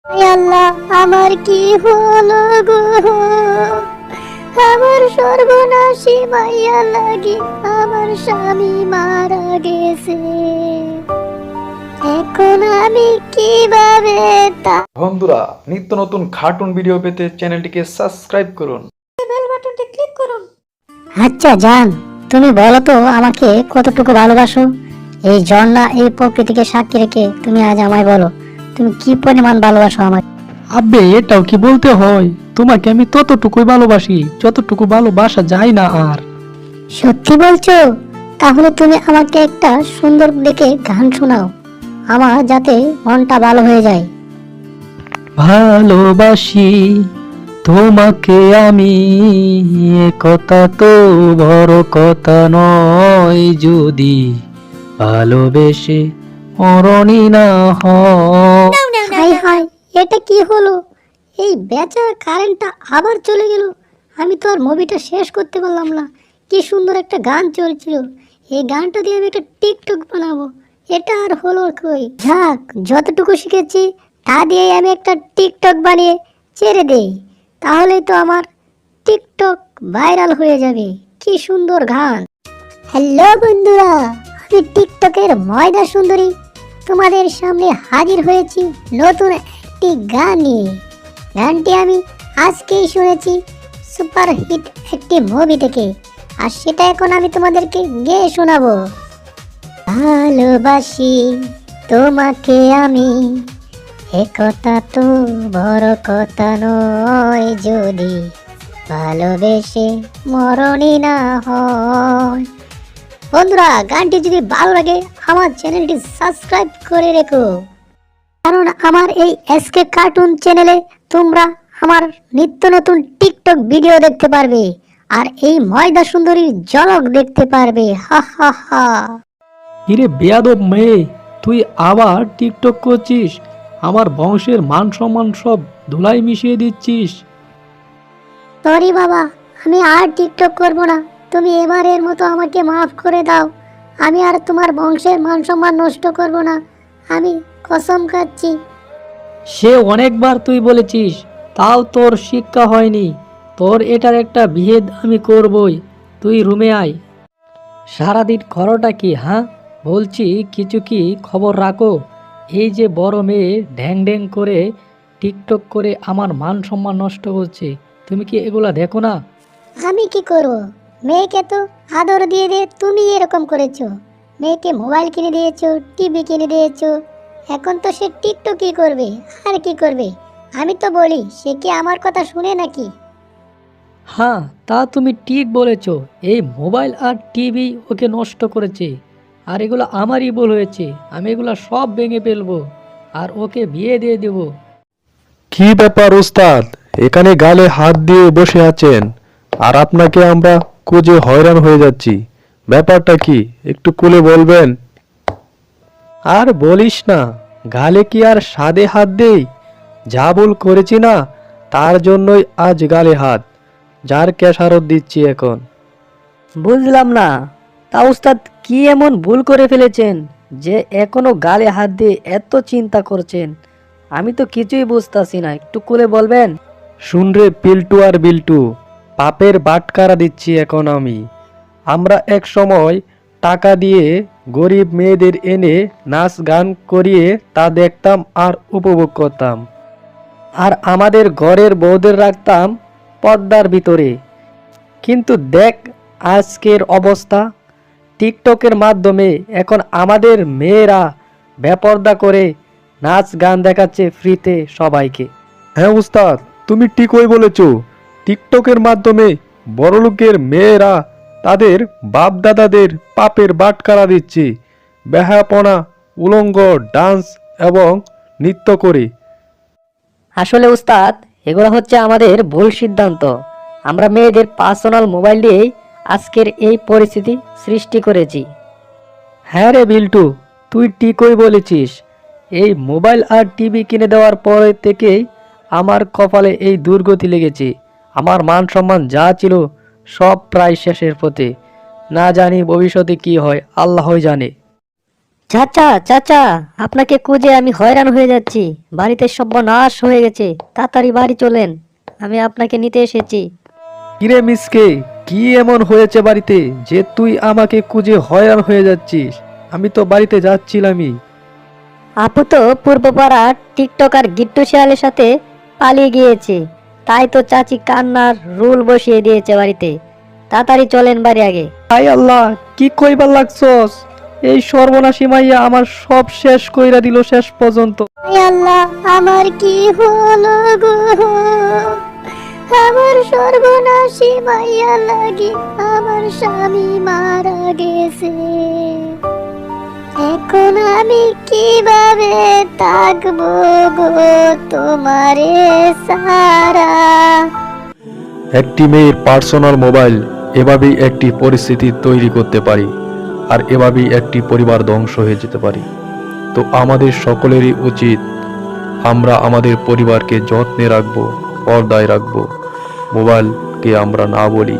হায় আল্লাহ, আমার কি হলো গো? আমার সর্বনাশী মাইয়া লাগি আমার স্বামী মারা গেছে। এখন আমি কিভাবে বন্ধুরা, নিত্য নতুন কার্টুন ভিডিও পেতে চ্যানেলটিকে সাবস্ক্রাইব করুন। বেল বাটনটি ক্লিক করুন। আচ্ছা জান, তুমি বলো তো আমাকে কতটুকু ভালোবাসো? এই ঝর্ণা, এই প্রকৃতিকে সাক্ষী রেখে তুমি আজ আমায় বলো, তুমি কি পরিমাণ ভালোবাসো আমাকে? আব্বে, এটাও কি বলতে হয়? তোমাকে আমি ততটুকুই ভালোবাসি যতটুকু ভালোবাসা যায় না। আর সত্যি বলছো? তাহলে তুমি আমাকে একটা সুন্দর দেখে গান শোনাও, আমার যাতে মনটা ভালো হয়ে যায়। ভালোবাসি তোমাকে আমি, এ কথা তো বড় কথা নয়, যদি ভালোবেসে মরণই না হয়। হাই হাই, এটা কি হলো? এই বেচারা কারেন্টটা আবার চলে গেল। আমি তো আর মুভিটা শেষ করতে পারলাম না। কি সুন্দর একটা গান চলছিল, এই গানটা দিয়ে আমি একটা টিকটক বানাবো। এটা আর হলো কই? যাক, যতটুকু শিখেছি তা দিয়ে আমি একটা টিকটক বানিয়ে ছেড়ে দেই, তাহলে তো আমার টিকটক ভাইরাল হয়ে যাবে। কি সুন্দর গান! হ্যালো বন্ধুরা, আমি টিকটকের ময়দা সুন্দরী তোমাদের সামনে হাজির হয়েছি নতুন একটি গান নিয়ে। গানটি আমি আজকেই শুনেছি সুপার হিট একটি মুভি থেকে, আর সেটা এখন আমি তোমাদেরকে গেয়ে শোনাবো। ভালোবাসি তোমাকে আমি, এ কথা তো বড় কথা নয়, যদি ভালোবেসে মরণই না হয়। বন্ধুরা, গানটি যদি ভালো লাগে আমার চ্যানেলটি সাবস্ক্রাইব করে রেখো, কারণ আমার এই এসকে কার্টুন চ্যানেলে তোমরা আমার নিত্য নতুন টিকটক ভিডিও দেখতে পারবে, আর এই ময়দা সুন্দরীর ঝলক দেখতে পারবে। হা হা হা। কিরে বেয়াদব মেয়ে, তুই আবার টিকটক করছিস? আমার বংশের মান সম্মান সব ধুলাই মিশিয়ে দিচ্ছিস। সরি বাবা, আমি আর টিকটক করব না। তুমি এবারের মতো আমাকে মাফ করে দাও। আমি আর তোমার বংশের মান সম্মান নষ্ট করব না, আমি কসম খাচ্ছি। সে অনেকবার তুই বলেছিস, তাও তোর শিক্ষা হয়নি। তোর এটার একটা বিহেদ আমি করবই। তুই রুমে আয়। সারাদিন করোটা কি? হ্যাঁ বলছি, কিছু কি খবর রাখো? এই যে বড় মেয়ে ঢ্যাং ঢ্যাং করে টিকটক করে আমার মান সম্মান নষ্ট করছে, তুমি কি এগুলা দেখো না? আমি কি করব? মেয়েকে তো আদর দিয়ে দিয়ে তুমি এরকম করেছো। মেয়েকে মোবাইল কিনে দিয়েছো, টিভি কিনে দিয়েছো, এখন তো সে টিকটকই করবে। আর কি করবে? আমি তো বলি, সে কি আমার কথা শুনে নাকি? হ্যাঁ, তা তুমি ঠিক বলেছ। এই মোবাইল আর টিভি ওকে নষ্ট করেছে, আর এগুলো আমারই ভুল হয়েছে। আমি এগুলো সব ভেঙে ফেলবো আর ওকে বিয়ে দিয়ে দেব। কি ব্যাপার ওস্তাদ, এখানে গালে হাত দিয়ে বসে আছেন আর আপনাকে আমরা খুঁজে হয়রান হয়ে যাচ্ছি। ব্যাপারটা কি একটু খুলে বলবেন? আর বলিস না, গালে কি আর সাদে হাত দেই? যা ভুল করেছি না, তার জন্যই আজ গালে হাত। যার খেসারত দিচ্ছি এখন। বুঝলাম না, তা উস্তাদ কি এমন ভুল করে ফেলেছেন যে এখনো গালে হাত দিয়ে এত চিন্তা করছেন? আমি তো কিছুই বুঝতাছি না, একটু খুলে বলবেন? শুন রে পিল্টু আর বিল্টু, পাপের বাটকারা দিচ্ছি এখন আমি। আমরা এক সময় টাকা দিয়ে গরিব মেয়েদের এনে নাচ গান করিয়ে তা দেখতাম আর উপভোগ করতাম। আর আমাদের ঘরের বউদের রাখতাম পর্দার ভিতরে। কিন্তু দেখ আজকের অবস্থা, টিকটকের মাধ্যমে এখন আমাদের মেয়েরা বেপর্দা করে নাচ গান দেখাচ্ছে ফ্রিতে সবাইকে। হ্যাঁ উস্তাদ, তুমি ঠিকই বলেছ। টিকটকের মাধ্যমে বড়লোকের মেয়েরা তাদের বাপ দাদাদের পাপের বাটখারা দিচ্ছে, বেহায়াপনা, উলঙ্গ ডান্স এবং নৃত্য করে। আসলে উস্তাদ, এগুলো হচ্ছে আমাদের ভুল সিদ্ধান্ত। আমরা মেয়েদের পার্সোনাল মোবাইল দিয়েই আজকের এই পরিস্থিতি সৃষ্টি করেছি। হ্যাঁ রে বিল্টু, তুই ঠিকই বলেছিস। এই মোবাইল আর টিভি কিনে দেওয়ার পরে থেকেই আমার কপালে এই দুর্গতি লেগেছে। আমার মান সম্মান যা ছিল সব প্রায় শেষের পথে। না জানি ভবিষ্যতে কি হয়, আল্লাহই জানে। চাচা চাচা, আপনাকে খুঁজে আমি হয়রান হয়ে যাচ্ছি। বাড়িতে সর্বনাশ হয়ে গেছে, তাড়াতাড়ি বাড়ি চলেন, আমি আপনাকে নিতে এসেছি। কিরে মিসকে, কি এমন হয়েছে বাড়িতে যে তুই আমাকে খুঁজে হয়রান হয়ে যাচ্ছিস? আমি তো বাড়িতে যাচ্ছিলামই। আপু তো পূর্বপাড়ার টিকটকার গিট্টু শিয়ালের সাথে পালিয়ে গিয়েছে, তাই তো চাচি কান্নার রুল বসিয়ে দিয়েছে বাড়িতে। তাড়াতাড়ি চলেন বাড়ি আগে। হাই আল্লাহ, কি কইবার লাগছস? এই সর্বনাশী মাইয়া আমার সব শেষ কইরা দিল শেষ পর্যন্ত। হায় আল্লাহ, আমার কি হলো গো? আমার সর্বনাশী মাইয়া লাগে আমার স্বামী মারা গেছে। এখন আমি কিভাবে থাকবো গো তোমারে সারা? একটি মেয়ের পার্সোনাল মোবাইল এভাবেই একটি পরিস্থিতি তৈরি করতে পারি, আর এভাবেই একটি পরিবার ধ্বংস হয়ে যেতে পারি। তো আমাদের সকলেরই উচিত আমরা আমাদের পরিবারকে যত্নে রাখবো, পর্দায় রাখবো, মোবাইলকে আমরা না বলি।